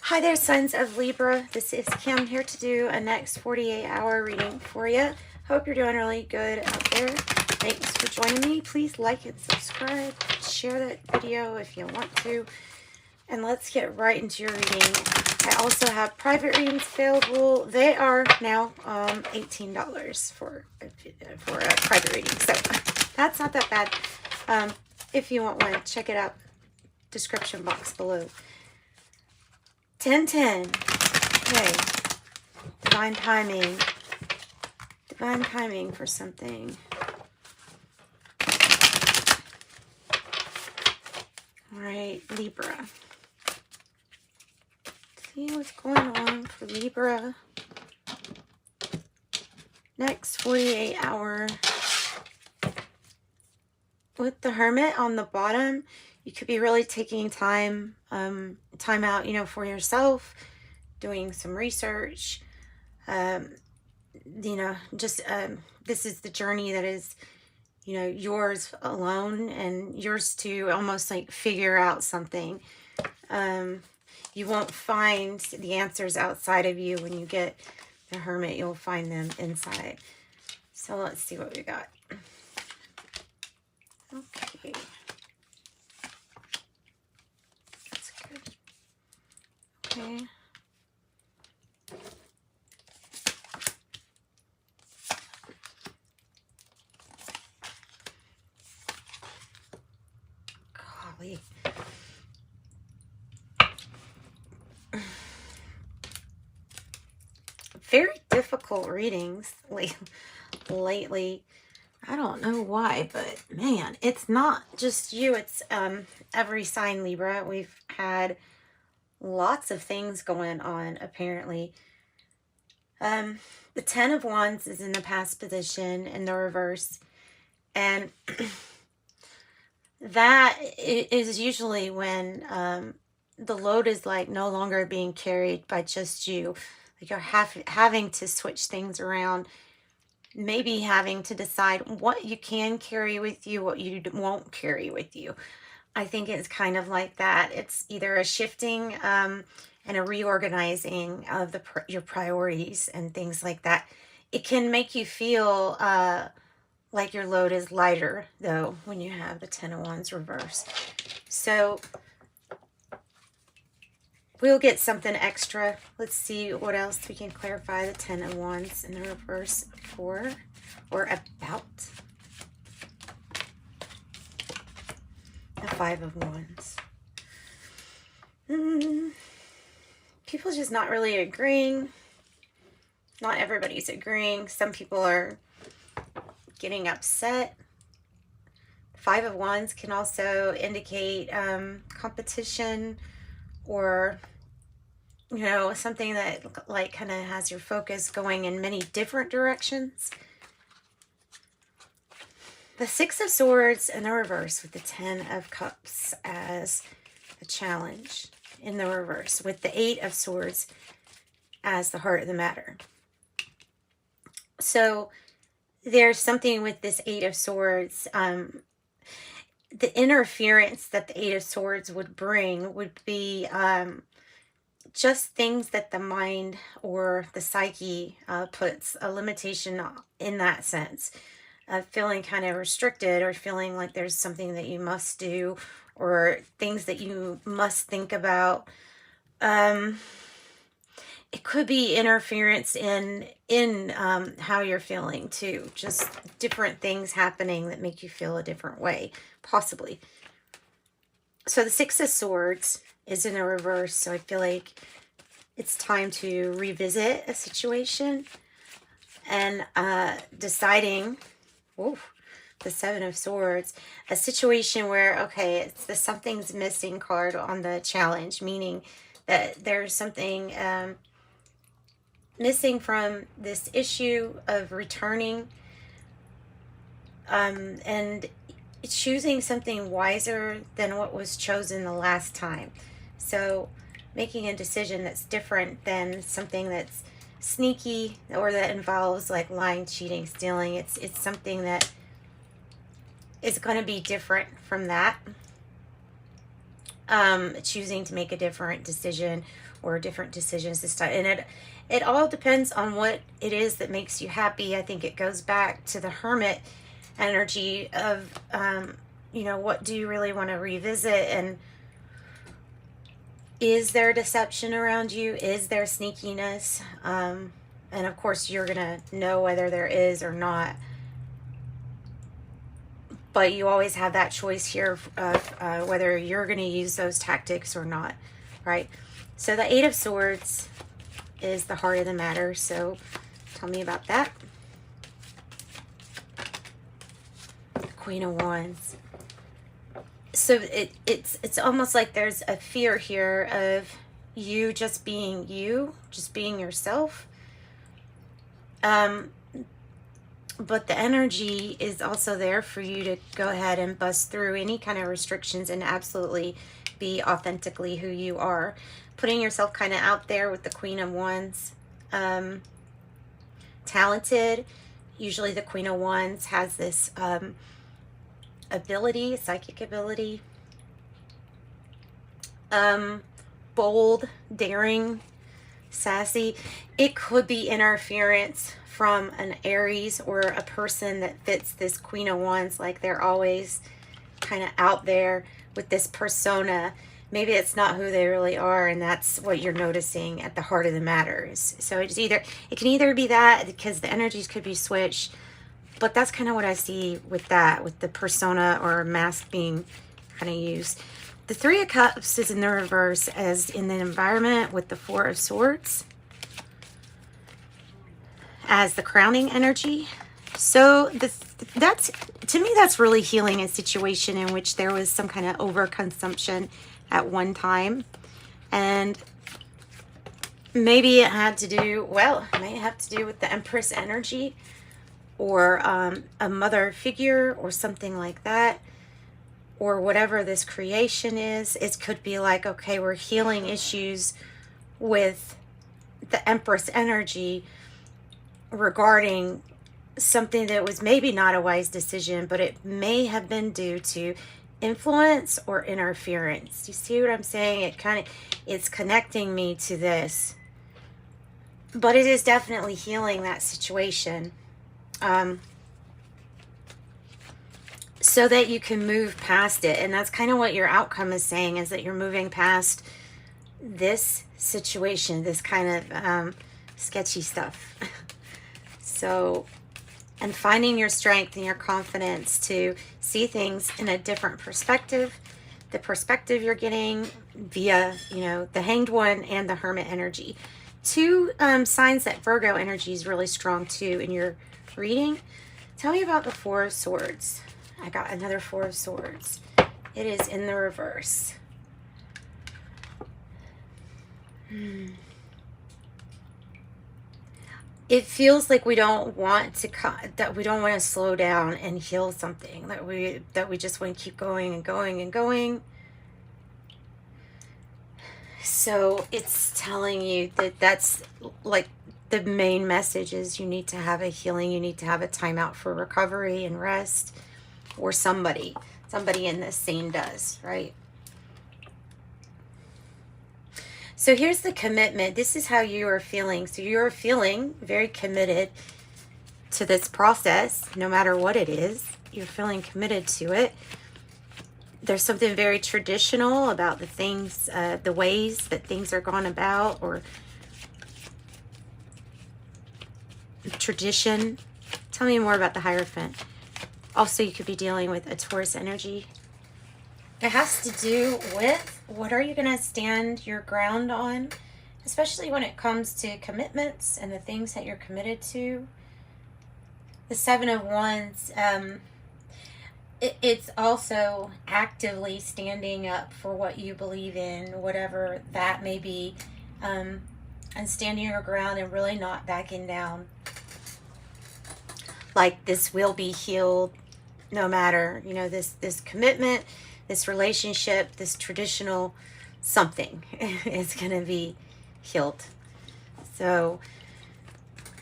Hi there, sons of Libra. This is Kim here to do a next 48-hour reading for you. Hope you're doing really good out there. Thanks for joining me. Please like and subscribe. Share that video if you want to. And let's get right into your reading. I also have private readings available. They are now $18 for a private reading. So that's not that bad. If you want one, check it out. Description box below. 10-10. Okay. Divine timing. Divine timing for something. All right, Libra. See what's going on for Libra. Next 48-hour. With the Hermit on the bottom, you could be really taking time out, for yourself, doing some research. This is the journey that is, yours alone and yours to almost like figure out something. You won't find the answers outside of you. When you get the Hermit, you'll find them inside. So let's see what we got. Okay. That's good. Okay. Golly. Very difficult readings lately. I don't know why, but man, it's not just you. It's every sign, Libra. We've had lots of things going on, apparently. The 10 of Wands is in the past position in the reverse. And that is usually when the load is like no longer being carried by just you. Like you're having to switch things around. Maybe having to decide what you can carry with you, what you won't carry with you. I think it's kind of like that. It's either a shifting and a reorganizing of your priorities and things like that. It can make you feel like your load is lighter, though, when you have the 10 of Wands reverse. So we'll get something extra. Let's see what else we can clarify the 10 of Wands in the reverse for or about. The 5 of Wands. People just not really agreeing. Not everybody's agreeing. Some people are getting upset. 5 of Wands can also indicate competition, or something that like kind of has your focus going in many different directions. The 6 of Swords in the reverse with the 10 of Cups as a challenge in the reverse, with the 8 of Swords as the heart of the matter. So there's something with this 8 of Swords. The interference that the 8 of Swords would bring would be just things that the mind or the psyche puts a limitation in that sense. Feeling kind of restricted, or feeling like there's something that you must do, or things that you must think about. It could be interference in how you're feeling too. Just different things happening that make you feel a different way, possibly. So the 6 of Swords is in a reverse, so I feel like it's time to revisit a situation and deciding, the 7 of Swords, a situation where, okay, it's the something's missing card on the challenge, meaning that there's something missing from this issue of returning, and choosing something wiser than what was chosen the last time. So making a decision that's different than something that's sneaky or that involves like lying, cheating, stealing. It's something that is going to be different from that. choosing to make a different decision or different decisions this time. And it all depends on what it is that makes you happy. I think it goes back to the hermit energy of, you know, what do you really want to revisit? And is there deception around you? Is there sneakiness? And of course, you're going to know whether there is or not. But you always have that choice here of whether you're going to use those tactics or not, right? So the Eight of Swords is the heart of the matter. So tell me about that. The Queen of Wands. So it's almost like there's a fear here of you, just being yourself. But the energy is also there for you to go ahead and bust through any kind of restrictions and absolutely be authentically who you are. Putting yourself kind of out there with the Queen of Wands. Talented. Usually the Queen of Wands has this ability, psychic ability. Bold, daring, sassy. It could be interference from an Aries or a person that fits this Queen of Wands, like they're always kind of out there with this persona. Maybe it's not who they really are, and that's what you're noticing at the heart of the matter. So it can either be that, because the energies could be switched, but that's kind of what I see with that, with the persona or mask being kind of used. The Three of Cups is in the reverse as in the environment with the Four of Swords as the crowning energy. So that's, to me, that's really healing a situation in which there was some kind of overconsumption at one time. And maybe it had to do, well, it may have to do with the Empress energy or a mother figure or something like that, or whatever this creation is. It could be like, okay, we're healing issues with the Empress energy regarding something that was maybe not a wise decision, but it may have been due to influence or interference. You see what I'm saying? It's connecting me to this, but it is definitely healing that situation, so that you can move past it. And that's kind of what your outcome is saying, is that you're moving past this situation, this kind of sketchy stuff. So, and finding your strength and your confidence to see things in a different perspective. The perspective you're getting via, you know, the Hanged One and the Hermit energy. Two signs that Virgo energy is really strong too in your reading. Tell me about the Four of Swords. I got another Four of Swords. It is in the reverse. It feels like we don't want to slow down and heal something, that we just want to keep going and going and going. So it's telling you that that's like the main message is you need to have a healing, you need to have a timeout for recovery and rest, or somebody in this scene does, right? So here's the commitment. This is how you are feeling. So you're feeling very committed to this process, no matter what it is. You're feeling committed to it. There's something very traditional about the things, the ways that things are gone about, or tradition. Tell me more about the Hierophant. Also, you could be dealing with a Taurus energy. It has to do with what are you going to stand your ground on, especially when it comes to commitments and the things that you're committed to. The Seven of Wands, it's also actively standing up for what you believe in, whatever that may be, and standing your ground and really not backing down. Like, this will be healed no matter, you know, this commitment, this relationship, this traditional something is going to be healed. So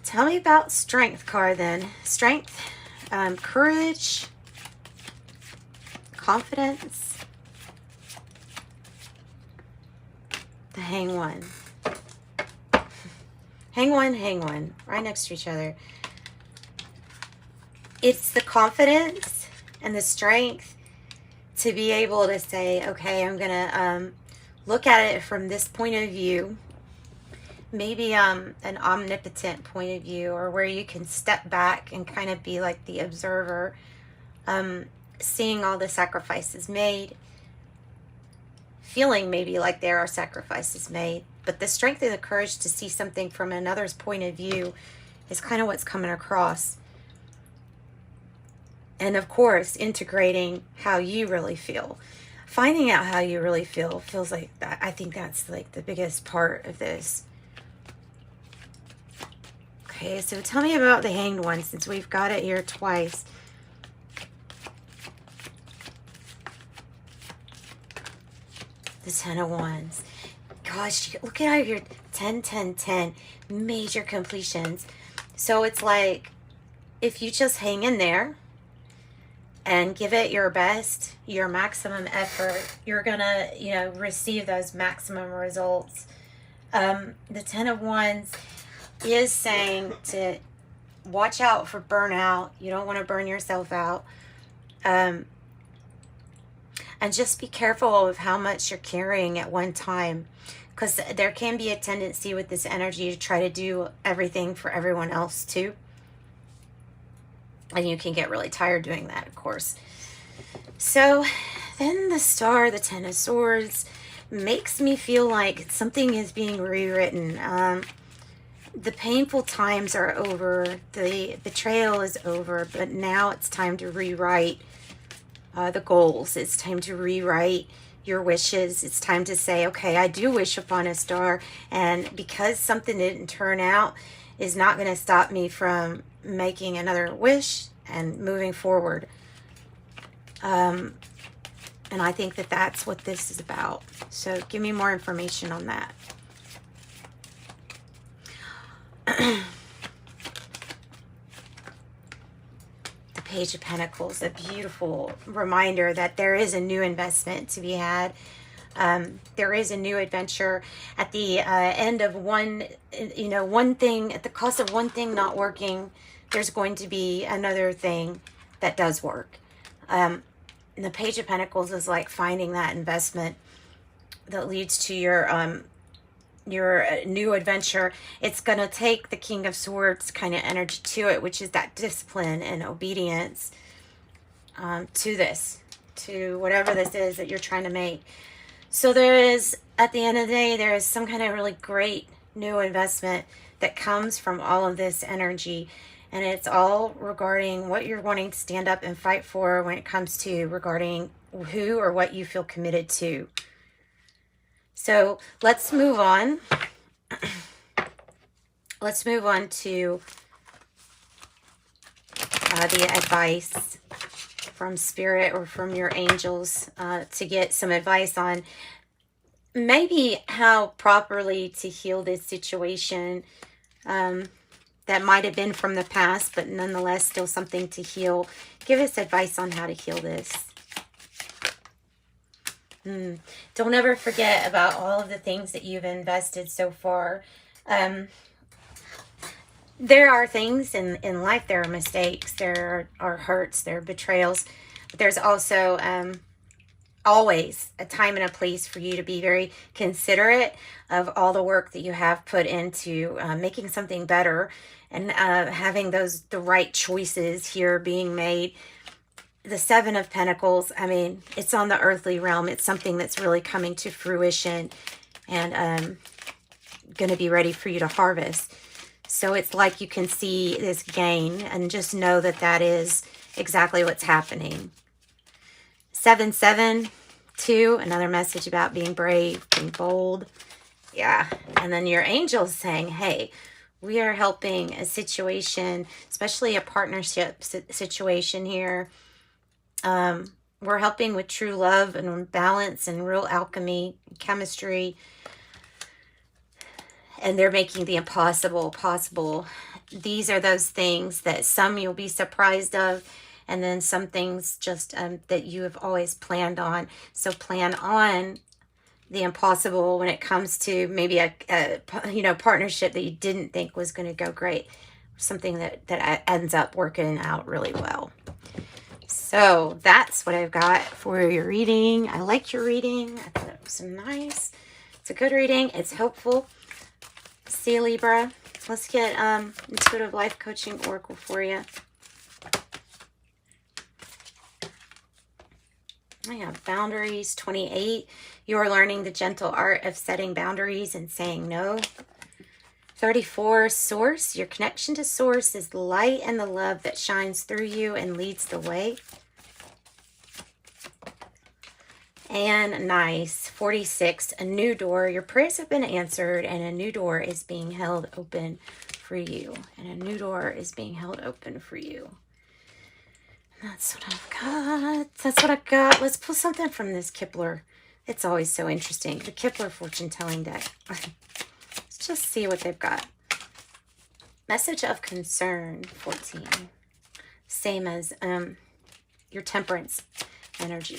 tell me about Strength card then. Strength, courage, confidence, The Hang One. Hang One, right next to each other. It's the confidence and the strength to be able to say, okay, I'm going to look at it from this point of view. Maybe an omnipotent point of view, or where you can step back and kind of be like the observer, seeing all the sacrifices made, feeling maybe like there are sacrifices made, but the strength and the courage to see something from another's point of view is kind of what's coming across. And of course, integrating how you really feel. Finding out how you really feel feels like that. I think that's like the biggest part of this. Okay, so tell me about the Hanged One, since we've got it here twice. The Ten of Wands. Gosh, look at how you're 10, 10, 10. Major completions. So it's like, if you just hang in there and give it your best, your maximum effort, you're gonna, receive those maximum results. The Ten of Wands is saying to watch out for burnout. You don't want to burn yourself out. And just be careful of how much you're carrying at one time, because there can be a tendency with this energy to try to do everything for everyone else too. And you can get really tired doing that, of course. So then the Star, the Ten of Swords, makes me feel like something is being rewritten. The painful times are over. The betrayal is over. But now it's time to rewrite the goals. It's time to rewrite your wishes. It's time to say, okay, I do wish upon a star. And because something didn't turn out is not going to stop me from making another wish and moving forward. And I think that that's what this is about. So give me more information on that. The Page of Pentacles, a beautiful reminder that there is a new investment to be had. There is a new adventure at the end of one thing, at the cost of one thing not working. There's going to be another thing that does work. And the Page of Pentacles is like finding that investment that leads to your new adventure. It's going to take the King of Swords kind of energy to it, which is that discipline and obedience to whatever this is that you're trying to make. So there is, at the end of the day, there is some kind of really great new investment that comes from all of this energy. And it's all regarding what you're wanting to stand up and fight for when it comes to regarding who or what you feel committed to. So let's move on. Let's move on to the advice from Spirit or from your angels to get some advice on maybe how properly to heal this situation. That might have been from the past, but nonetheless still something to heal. Give us advice on how to heal this. Don't ever forget about all of the things that you've invested so far. There are things in life, there are mistakes, there are hurts, there are betrayals. But there's also always a time and a place for you to be very considerate of all the work that you have put into making something better and having the right choices here being made. The Seven of Pentacles, I mean, it's on the earthly realm. It's something that's really coming to fruition and going to be ready for you to harvest. So it's like you can see this gain and just know that that is exactly what's happening. 772, another message about being brave, being bold. Yeah. And then your angel's saying, hey, we are helping a situation, especially a partnership situation here. We're helping with true love and balance and real alchemy, chemistry. And they're making the impossible possible. These are those things that some you'll be surprised of, and then some things just that you have always planned on. So plan on the impossible when it comes to maybe a partnership that you didn't think was going to go great. Something that ends up working out really well. So that's what I've got for your reading. I like your reading. I thought it was nice. It's a good reading. It's hopeful. See you, Libra. Let's get Intuitive Life Coaching Oracle for you. I have boundaries, 28. You are learning the gentle art of setting boundaries and saying no. 34, Source. Your connection to Source is the light and the love that shines through you and leads the way. And nice. 46, a new door. Your prayers have been answered and a new door is being held open for you. And a new door is being held open for you. That's what I've got. That's what I've got. Let's pull something from this Kepler. It's always so interesting. The Kepler fortune telling deck. Let's just see what they've got. Message of concern, 14. Same as your temperance energy.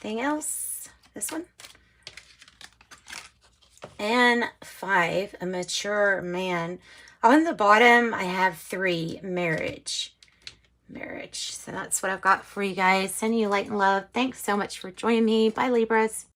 Anything else? This one? And 5, a mature man. On the bottom, I have 3, marriage. So that's what I've got for you guys. Sending you light and love. Thanks so much for joining me. Bye, Libras.